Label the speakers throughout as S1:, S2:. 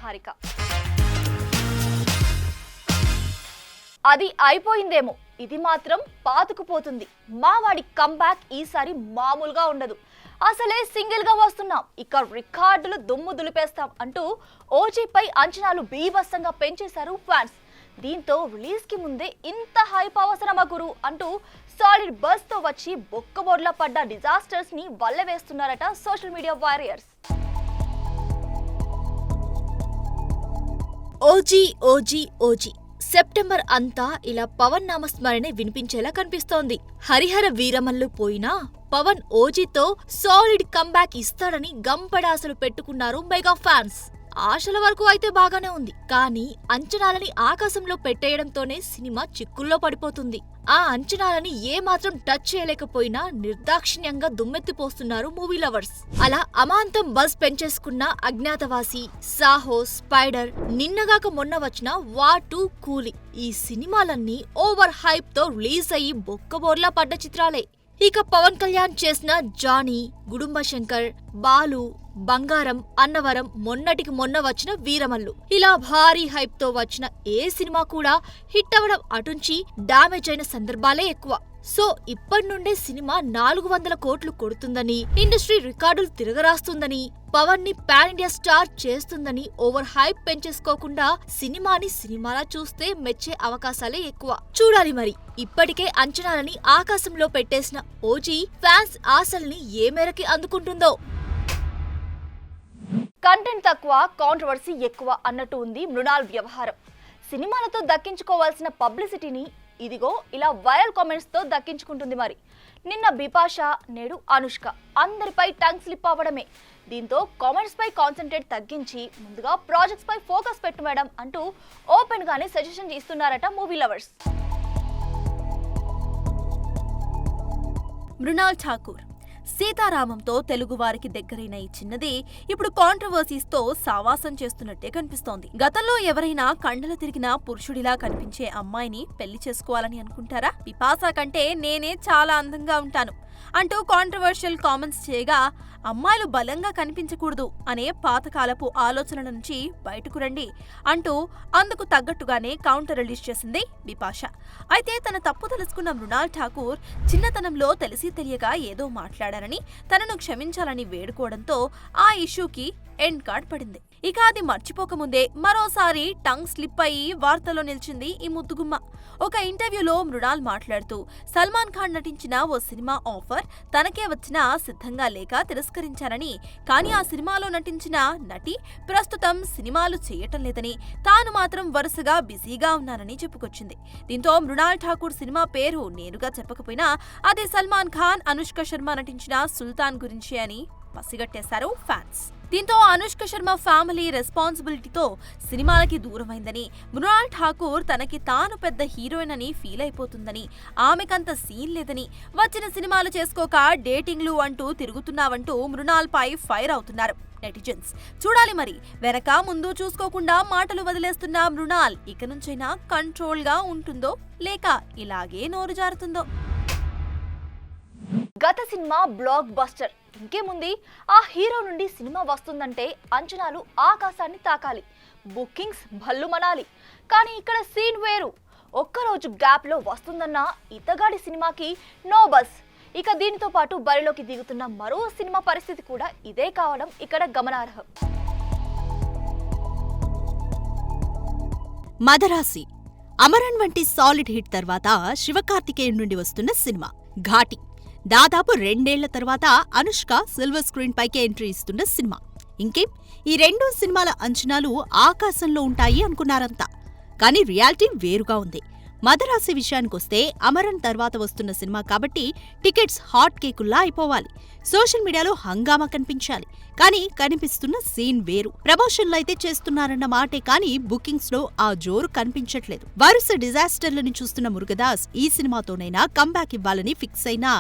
S1: హారిక. అది అయిపోయిందేమో, ఇది మాత్రం పాతుకుపోతుంది. మావాడి కంబ్యాక్ ఈసారి మామూలుగా ఉండదు. అసలే సింగిల్ గా వస్తున్నాం, ఇక రికార్డులు దుమ్ము దులిపేస్తాం అంటూ ఓజీపై అంచనాలు బీభత్సంగా పెంచేశారు ఫ్యాన్స్. దీంతో రిలీజ్ కి ముందే ఇంత హైప్ అవసరమా గురు అంటూ సాలిడ్ బస్ తో వచ్చి బొక్కబోర్లా పడ్డ డిజాస్టర్స్ ని వల్లవేస్తున్నారట social media warriors. OG OG OG September అంతా ఇలా పవన్ నామస్మరణే వినిపించేలా కనిపిస్తోంది. హరిహర వీరమల్లు పోయినా పవన్ ఓజీతో సాలిడ్ కంబ్యాక్ ఇస్తాడని గంపడాసలు పెట్టుకున్నారు మెగా ఫ్యాన్స్. ఆశల వరకు అయితే బాగానే ఉంది, కానీ అంచనాలని ఆకాశంలో పెట్టేయడంతోనే సినిమా చిక్కుల్లో పడిపోతుంది. ఆ అంచనాలని ఏమాత్రం టచ్ చేయలేకపోయినా నిర్దాక్షిణ్యంగా దుమ్మెత్తిపోస్తున్నారు మూవీ లవర్స్. అలా అమాంతం బజ్ పెంచేసుకున్న అజ్ఞాతవాసి, సాహో, స్పైడర్, నిన్నగాక మొన్న వచ్చిన వార్ 2 కూలీ, ఈ సినిమాలన్నీ ఓవర్ హైప్ తో రిలీజ్ అయ్యి బొక్కబోర్లా పడ్డ చిత్రాలే. ఇక పవన్ కళ్యాణ్ చేసిన జానీ, గుడుంబ శంకర్, బాలు, బంగారం, అన్నవరం, మొన్నటికి మొన్న వచ్చిన వీరమల్లు, ఇలా భారీ హైప్ తో వచ్చిన ఏ సినిమా కూడా హిట్ అవ్వడం అటుంచి డామేజ్ అయిన సందర్భాలే ఎక్కువ. సో ఇప్పటి నుండే సినిమా 400 కోట్లు కొడుతుందని, ఇండస్ట్రీ రికార్డులు తిరగరాస్తుందని, పవన్ ని పాన్ ఇండియా స్టార్ చేస్తుందని ఓవర్ హైప్ పెంచేసుకోకుండా సినిమాని సినిమాలా చూస్తే మెచ్చే అవకాశాలే ఎక్కువ. చూడాలి మరి. ఇప్పటికే అంచనాలని ఆకాశంలో పెట్టేసిన ఓజీ ఫ్యాన్స్ ఆశల్ని ఏ మేరకి అందుకుంటుందో. కంటెంట్ తక్కువ, కాంట్రవర్సీ ఎక్కువ అన్నట్టు ఉంది మృణాల్ వ్యవహారం. సినిమాలతో దక్కించుకోవాల్సిన పబ్లిసిటీని ఇదిగో ఇలా వైరల్ కామెంట్స్ తో దక్కించుకుంటుంది. మరి నిన్న బిపాషా, నేడు అనుష్క, అందరిపై టంగ్ స్లిప్ అవ్వడమే. దీంతో కామెంట్స్ పై కాన్సంట్రేట్ తగ్గించి ముందుగా ప్రాజెక్ట్స్ పై ఫోకస్ పెట్టు మేడం అంటూ ఓపెన్ గానే సజెషన్ ఇస్తున్నారట మూవీ లవర్స్.
S2: మృణాల్ ఠాకూర్ సీతారామంతో తెలుగువారికి దగ్గరైన ఈ చిన్నది ఇప్పుడు కాంట్రవర్సీస్తో సావాసం చేస్తున్నట్టే కనిపిస్తోంది. గతంలో ఎవరైనా కండలు తిరిగిన పురుషుడిలా కనిపించే అమ్మాయిని పెళ్లి చేసుకోవాలని అనుకుంటారా? బిపాసా కంటే నేనే చాలా అందంగా ఉంటాను అంటూ కాంట్రవర్షియల్ కామెంట్స్ చేయగా, అమ్మాయిలు బలంగా కనిపించకూడదు అనే పాతకాలపు ఆలోచనల నుంచి బయటకు రండి అంటూ అందుకు తగ్గట్టుగానే కౌంటర్ రిలీజ్ చేసింది బిపాషా. అయితే తన తప్పు తెలుసుకున్న మృణాల్ ఠాకూర్ చిన్నతనంలో తెలిసి తెలియక ఏదో మాట్లాడారని, తనను క్షమించాలని వేడుకోవడంతో ఆ ఇష్యూకి ఎండ్ కార్డ్ పడింది. ఇక అది మర్చిపోకముందే మరోసారి టంగ్ స్లిప్ అయ్యి వార్తల్లో నిలిచింది ఈ ముద్దుగుమ్మ. ఒక ఇంటర్వ్యూలో మృణాల్ మాట్లాడుతూ, సల్మాన్ ఖాన్ నటించిన ఓ సినిమా ఆఫర్ తనకే వచ్చినా సిద్ధంగా లేక తిరస్కరించారని, కానీ ఆ సినిమాలో నటించిన నటి ప్రస్తుతం సినిమాలు చేయటం లేదని, తాను మాత్రం వరుసగా బిజీగా ఉన్నానని చెప్పుకొచ్చింది. దీంతో మృణాల్ ఠాకూర్ సినిమా పేరు నేరుగా చెప్పకపోయినా అది సల్మాన్ ఖాన్, అనుష్క శర్మ నటించిన సుల్తాన్ గురించి అని పసిగట్టేశారు ఫ్యాన్స్. దీంతో అనుష్క శర్మ ఫ్యామిలీ రెస్పాన్సిబిలిటీతో సినిమాలకి దూరమైందని, మృణాల్ ఠాకూర్ తనకి తాను పెద్ద హీరోయిన్ అని ఫీల్ అయిపోతుందని, ఆమెకంత సీన్ లేదని, వచ్చిన సినిమాలు చేసుకోక డేటింగ్లు అంటూ తిరుగుతున్నావంటూ మృణాల్ పై ఫైర్ అవుతున్నారు నెటిజన్స్. చూడాలి మరి. వెనక ముందు చూసుకోకుండా మాటలు వదిలేస్తున్న మృణాల్ ఇక నుంచైనా కంట్రోల్ గా ఉంటుందో లేక ఇలాగే నోరు జారుతుందో.
S1: గత సినిమా బ్లాక్ బస్టర్, ఇంకేముంది, ఆ హీరో నుండి సినిమా వస్తుందంటే అంచనాలు ఆకాశాన్ని తాకాలి, బుకింగ్స్ భల్లుమనాలి. కానీ ఇక్కడ సీన్ వేరు. ఒక్కరోజు గ్యాప్ లో వస్తుందన్న ఇతగాడి సినిమాకి నో బస్. ఇక దీనితో పాటు బరిలోకి దిగుతున్న మరో సినిమా పరిస్థితి కూడా ఇదే కావడం ఇక్కడ గమనార్హం.
S3: మదరాసి అమరన్ వంటి సాలిడ్ హిట్ తర్వాత శివకార్తికేయన్ నుండి వస్తున్న సినిమా ఘాటి. దాదాపు 2 ఏళ్ల తర్వాత అనుష్క సిల్వర్ స్క్రీన్ పైకి ఎంట్రీ ఇస్తున్న సినిమా. ఇంకేం, ఈ 2 సినిమాల అంచనాలు ఆకాశంలో ఉంటాయి అనుకున్నారంతా. కానీ రియాలిటీ వేరుగా ఉంది. మదరాసి విషయానికొస్తే అమరన్ తర్వాత వస్తున్న సినిమా కాబట్టి టికెట్స్ హాట్ కేకుల్లా అయిపోవాలి, సోషల్ మీడియాలో హంగామా కనిపించాలి. కానీ కనిపిస్తున్న సీన్ వేరు. ప్రమోషన్లు అయితే చేస్తున్నారన్న మాటే కానీ బుకింగ్స్ లో ఆ జోరు కనిపించట్లేదు. వరుస డిజాస్టర్లను చూస్తున్న మురుగదాస్ ఈ సినిమాతోనైనా కంబ్యాక్ ఇవ్వాలని ఫిక్స్ అయినా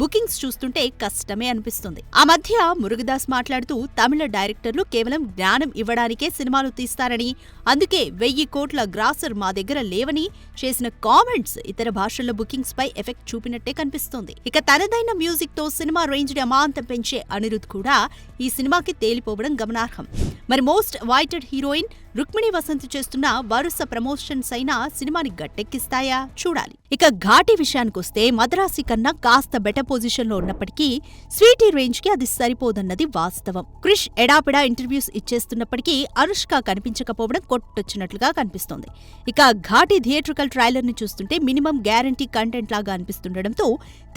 S3: బుకింగ్స్ చూస్తుంటే కష్టమే అనిపిస్తుంది. ఆ మధ్య మురుగదాస్ మాట్లాడుతూ తమిళ డైరెక్టర్లు కేవలం జ్ఞానం ఇవ్వడానికే సినిమాలు తీస్తారని, అందుకే 1000 కోట్ల గ్రాసర్ మా దగ్గర లేవని చేసిన కామెంట్స్ ఇతర భాషల్లో బుకింగ్స్ పై ఎఫెక్ట్ చూపినట్టే కనిపిస్తోంది. ఇక తనదైన మ్యూజిక్ తో సినిమా రేంజ్ ని అమాంతం పెంచే అనిరుద్ కూడా ఈ సినిమాకి తేలిపోవడం గమనార్హం. మరి most avoided heroine Rukmini Vasanth చేస్తున్న వరుస ప్రమోషన్స్ అయినా సినిమాని గట్టెక్కిస్తాయా చూడాలి. ఇక ఘాటి విషయానికొస్తే మద్రాసి కన్నా కాస్త బెటర్ పొజిషన్ లో ఉన్నప్పటికీ స్వీటీ రేంజ్ కి అది సరిపోదన్నది వాస్తవం. క్రిష్ ఎడాపెడా ఇంటర్వ్యూస్ ఇచ్చేస్తున్నప్పటికీ అనుష్క కనిపించకపోవడం కొట్టొచ్చినట్లుగా కనిపిస్తోంది. ఇక ఘాటి థియేట్రికల్ ట్రైలర్ ని చూస్తుంటే మినిమం గ్యారంటీ కంటెంట్ లాగా అనిపిస్తుండటంతో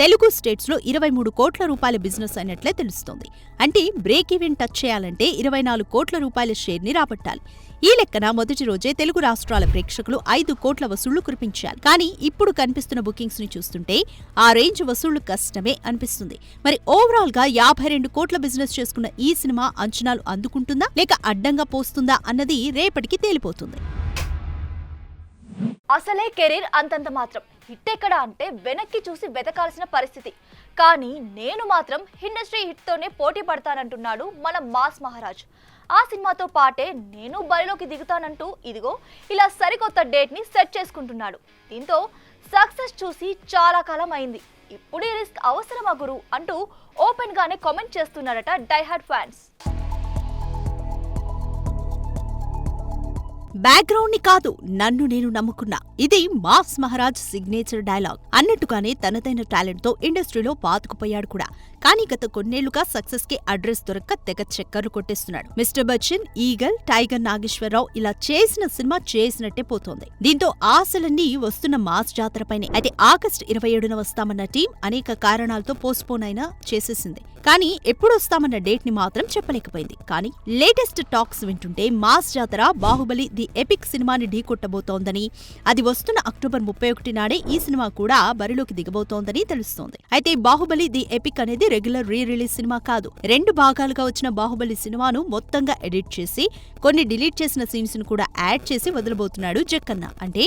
S3: తెలుగు స్టేట్స్ లో 23 కోట్ల రూపాయల బిజినెస్ అయినట్లే తెలుస్తోంది. అంటే బ్రేక్ ఈవెన్ టచ్ చేయాలంటే 24 కోట్ల రూపాయల షేర్ ని రాబట్టాలి. ఈ లెక్కన మొదటి రోజే తెలుగు రాష్ట్రాల ప్రేక్షకులు 5 కోట్ల వసూళ్లు కురిపించారు. కానీ ఇప్పుడు కనిపిస్తున్న బుకింగ్స్ ని చూస్తుంటే ఆ రేంజ్ వసూళ్లు కష్టమే అనిపిస్తుంది. మరి ఓవరాల్ గా 52 కోట్ల బిజినెస్ చేసుకున్న ఈ సినిమా అంచనాలు అందుకుంటుందా లేక అడ్డంగా పోస్తుందా అన్నది రేపటికి తేలిపోతుంది.
S1: అసలే కెరీర్ అంతంత మాత్రం, హిట్ ఎక్కడా అంటే వెనక్కి చూసి వెతకాల్సిన పరిస్థితి. కానీ నేను మాత్రం ఇండస్ట్రీ హిట్తోనే పోటీ పడతానంటున్నాడు మన మాస్ మహారాజ్. ఆ సినిమాతో పాటే నేను బరిలోకి దిగుతానంటూ ఇదిగో ఇలా సరికొత్త డేట్ ని సెట్ చేసుకుంటున్నాడు. దీంతో సక్సెస్ చూసి చాలా కాలం అయింది, ఇప్పుడే రిస్క్ అవసరమా గురు అంటూ ఓపెన్ గానే కామెంట్ చేస్తున్నారట డైహార్డ్ ఫ్యాన్స్.
S3: బ్యాక్గ్రౌండ్ ని కాదు నన్ను నేను నమ్ముకున్నా, ఇది మాస్ మహారాజ్ సిగ్నేచర్ డైలాగ్ అన్నట్టుగానే తనదైన టాలెంట్ తో ఇండస్ట్రీలో పాతుకుపోయాడు కూడా. కానీ గత కొన్నేళ్లుగా సక్సెస్ కి అడ్రస్ దొరక్క తెగ చక్కర్లు కొట్టేస్తున్నాడు. Mister Bachchan, Eagle, Tiger Nageswararao ఇలా చేసిన సినిమా చేసినట్టే పోతోంది. దీంతో ఆశలన్నీ వస్తున్న మాస్ జాతరపైనే. అయితే ఆగస్టు 27న వస్తామన్న టీం అనేక కారణాలతో పోస్ట్పోన్ అయినా చేసేసింది. కానీ ఎప్పుడొస్తామన్న డేట్ ని మాత్రం చెప్పలేకపోయింది. కానీ లేటెస్ట్ టాక్స్ వింటుంటే మాస్ జాతర బాహుబలి ది ఎపిక్ సినిమాని ఢీకొట్టబోతోందని, అది వస్తున్న అక్టోబర్ 31 నాడే ఈ సినిమా కూడా బరిలోకి దిగబోతోందని తెలుస్తోంది. అయితే బాహుబలి ది ఎపిక్ అనేది రెగ్యులర్ రీ రిలీజ్ సినిమా కాదు. 2 భాగాలుగా వచ్చిన బాహుబలి సినిమాను మొత్తంగా ఎడిట్ చేసి కొన్ని డిలీట్ చేసిన సీన్స్ ను కూడా యాడ్ చేసి వదలబోతున్నాడు జక్కన్న. అంటే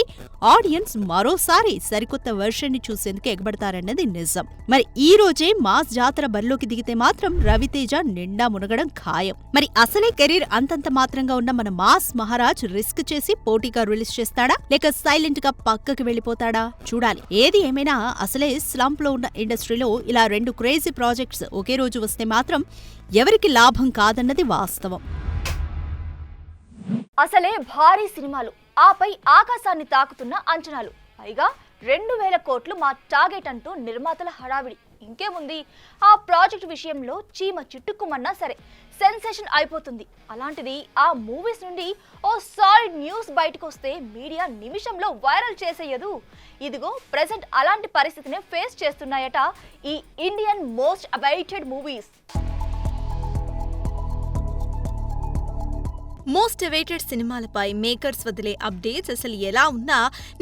S3: ఆడియన్స్ మరోసారి సరికొత్త వెర్షన్ ని చూసేందుకు ఎగబడతారన్నది నిజం. మరి ఈ రోజే మాస్ జాతర బరిలోకి దిగితే మాత్రం రవితేజ నిండా మునగడం ఖాయం. మరి అసలే కెరీర్ అంతంత మాత్రంగా ఉన్న మన మాస్ మహారాజ్ రిస్క్ చేసి పోటీగా రిలీజ్ చేస్తాడా లేక సైలెంట్ గా పక్కకి వెళ్లిపోతాడా చూడాలి. ఏది ఏమైనా అసలే స్లంప్ లో ఉన్న ఇండస్ట్రీలో ఇలా 2 క్రేజీ ప్రాజెక్ట్స్ ఒకే రోజు వస్తే మాత్రం ఎవరికి లాభం కాదన్నది వాస్తవం.
S1: అసలే భారీ సినిమాలు, ఆపై ఆకాశాన్ని తాకుతున్న అంచనాలు, పైగా 2000 కోట్లు మా టార్గెట్ అంటూ నిర్మాతల హడావిడి. ఇంకేముంది, ఆ ప్రాజెక్ట్ విషయంలో చీమ చిట్టుకుమన్నా సరే సెన్సేషన్ అయిపోతుంది. అలాంటిది ఆ మూవీస్ నుండి ఓ సాలిడ్ న్యూస్ బయటకు వస్తే మీడియా నిమిషంలో వైరల్ చేసేయదు. ఇదిగో ప్రెజెంట్ అలాంటి పరిస్థితిని ఫేస్ చేస్తున్నాయట ఈ Indian most awaited movies.
S4: Most awaited సినిమాలపై మేకర్స్ వదిలే అప్డేట్స్ అసలు ఎలా ఉన్నా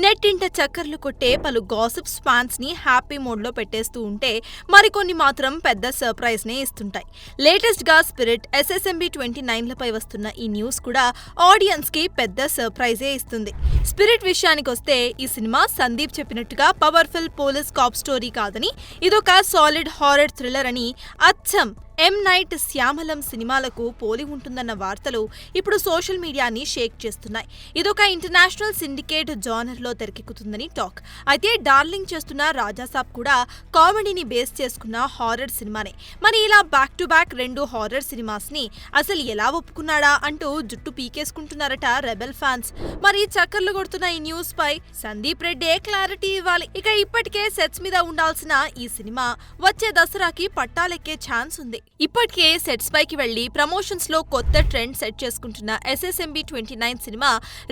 S4: నెట్టింట చక్కర్లు కొట్టే పలు గాసిప్స్ ఫ్యాన్స్ ని హ్యాపీ మోడ్ లో పెట్టేస్తూ ఉంటే మరికొన్ని మాత్రం పెద్ద సర్ప్రైజ్ నే ఇస్తుంటాయి. లేటెస్ట్ గా స్పిరిట్, SSMB 29లపై వస్తున్న ఈ న్యూస్ కూడా ఆడియన్స్ కి పెద్ద సర్ప్రైజే ఇస్తుంది. స్పిరిట్ విషయానికొస్తే ఈ సినిమా సందీప్ చెప్పినట్టుగా పవర్ఫుల్ పోలీస్ కాప్ స్టోరీ కాదని ఇదొక సాలిడ్ హారర్ థ్రిల్లర్ అని అచ్చం ఎం నైట్ శ్యామలం సినిమాలకు పోలి ఉంటుందన్న వార్తలు ఇప్పుడు సోషల్ మీడియాని షేక్ చేస్తున్నాయి. ఇదొక ఇంటర్నేషనల్ సిండికేట్ జానర్లో తెరకెక్కుతుందని టాక్. అయితే డార్లింగ్ చేస్తున్న రాజాసాబ్ కూడా కామెడీని బేస్ చేసుకున్న హారర్ సినిమానే. మరి ఇలా back to back 2 horror cinemas ని అసలు ఎలా ఒప్పుకున్నాడా అంటూ జుట్టు పీకేసుకుంటున్నారట రెబెల్ ఫ్యాన్స్. మరి చక్కర్లు కొడుతున్న ఈ న్యూస్ పై సందీప్ రెడ్డే క్లారిటీ ఇవ్వాలి. ఇక ఇప్పటికే సెట్స్ మీద ఉండాల్సిన ఈ సినిమా వచ్చే దసరాకి పట్టాలెక్కే ఛాన్స్ ఉంది. ఇప్పటికే సెట్స్ పైకి వెళ్లి ప్రమోషన్స్ లో కొత్త ట్రెండ్ సెట్ చేసుకుంటున్న SSMB 29 సినిమా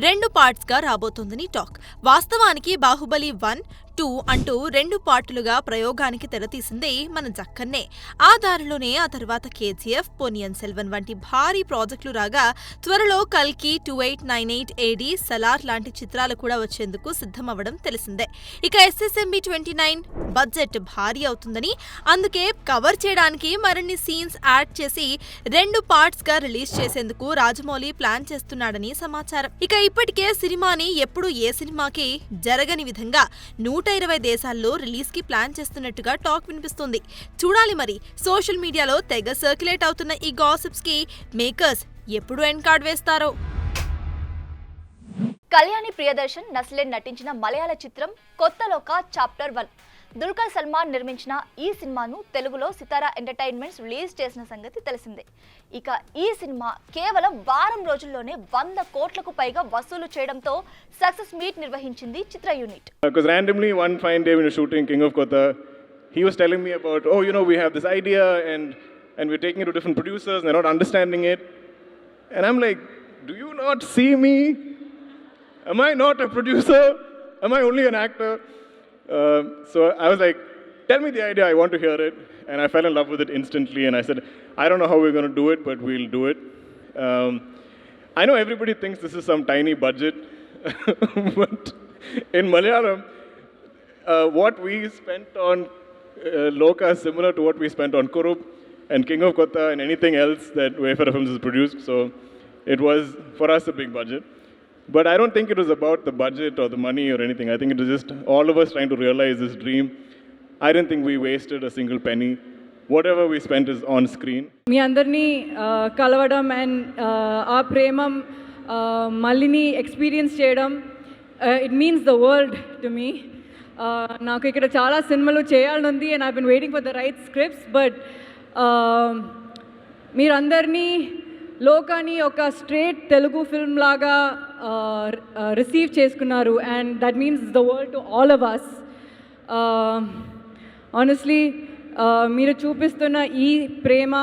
S4: 2 పార్ట్స్ గా రాబోతోందని టాక్. వాస్తవానికి బాహుబలి 1, 2 అంటూ 2 పార్టులుగా ప్రయోగానికి తెరతీసింది మన జక్కన్నే. ఆ దారిలోనే ఆ తర్వాత KGF, పొన్నియిన్ సెల్వన్ వంటి భారీ ప్రాజెక్టులు రాగా త్వరలో కల్కి 2898 AD, సలార్ లాంటి చిత్రాలు కూడా వచ్చేందుకు సిద్ధమవ్వడం తెలిసిందే. ఇక SSMB 29 బడ్జెట్ భారీ అవుతుందని, అందుకే కవర్ చేయడానికి మరిన్ని సీన్స్ యాడ్ చేసి 2 పార్ట్స్ గా రిలీజ్ చేసేందుకు రాజమౌళి ప్లాన్ చేస్తున్నాడని సమాచారం. ఇక ఇప్పటికే సినిమాని ఎప్పుడు ఏ సినిమాకి జరగని విధంగా 120 దేశాల్లో రిలీజ్ కి ప్లాన్ చేస్తున్నట్టుగా టాక్ వినిపిస్తుంది. చూడాలి మరి సోషల్ మీడియాలో తెగ సర్క్యులేట్ అవుతున్న ఈ గాసిప్స్ కి మేకర్స్ ఎప్పుడు ఎండ్ కార్డ్ వేస్తారో.
S1: కళ్యాణి ప్రియదర్శన్, నస్లెన్ నటించిన మలయాళ చిత్రం కొత్తలోక చాప్టర్ 1 దుల్కర్ సల్మాన్ నిర్మించిన ఈ సినిమాను తెలుగులో సితారా ఎంటర్టైన్మెంట్స్ రిలీజ్ చేసిన సంగతి తెలిసిందే. ఇక ఈ సినిమా కేవలం వారం రోజుల్లోనే 100 కోట్లకు పైగా వసూలు చేయడంతో సక్సెస్ మీట్ నిర్వహించింది చిత్ర unit.
S5: Because randomly one fine day when we were shooting King of Kotha, he was telling me about, oh, you know, we have this idea and we're taking it to different producers and they're not understanding it. And I'm like, do you not see me? Am I not a producer? Am I only an actor? So I was like, tell me the idea, I want to hear it. And I fell in love with it instantly and I said, I don't know how we're going to do it, but we'll do it. I know everybody thinks this is some tiny budget, but in Malayalam, what we spent on Loka is similar to what we spent on Kurup and King of Kotha and anything else that Wayfarer Films has produced. So it was, for us, a big budget. But I don't think it was about the budget or the money or anything. I think it was just all of us trying to realize this dream. I didn't think we wasted a single penny. Whatever we spent is on screen.
S6: మీ అందరినీ కలవడం and ఆ ప్రేమం మళ్ళీని experience చేయడం it means the world to me. నాకు ఇక్కడ చాలా సినిమాలు చేయాలని ఉంది and I been waiting for the right scripts. But మీరందరినీ లోకాని ఒక స్ట్రేట్ తెలుగు ఫిల్మ్ లాగా రిసీవ్ చేసుకున్నారు and that means the world to all of us. Honestly మీరు చూపిస్తున్న ఈ ప్రేమ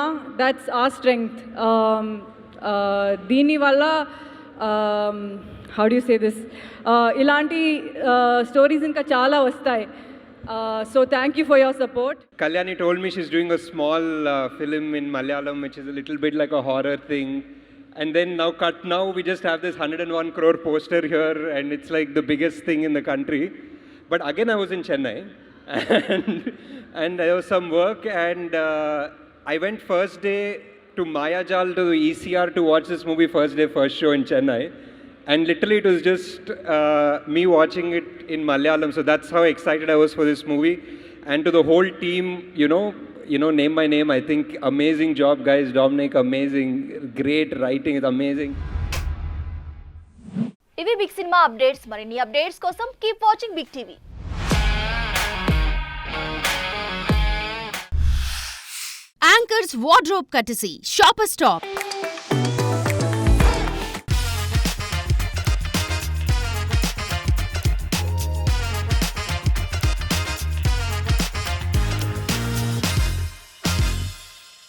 S6: దట్స్ ఆర్ స్ట్రెంగ్త్. దీనివల్ల how do you say this, ఇలాంటి స్టోరీస్ ఇంకా చాలా వస్తాయి. So thank you for your support.
S7: Kalyani told me she's doing a small film in Malayalam, which is a little bit like a horror thing. And then now we just have this 101 crore poster here, and it's like the biggest thing in the country. But again, I was in Chennai, and there was some work, and I went first day to Mayajal to the ECR to watch this movie first day, first show in Chennai. And literally it was just me watching it in Malayalam. So that's how excited I was for this movie. And to the whole team, you know, name by name, I think amazing job, guys. Dominic, amazing. Great writing, it's amazing.
S1: ఇవి big cinema updates. మరిన్ని updates కోసం keep watching big TV.
S3: Anchor's wardrobe courtesy, Shopper Stop.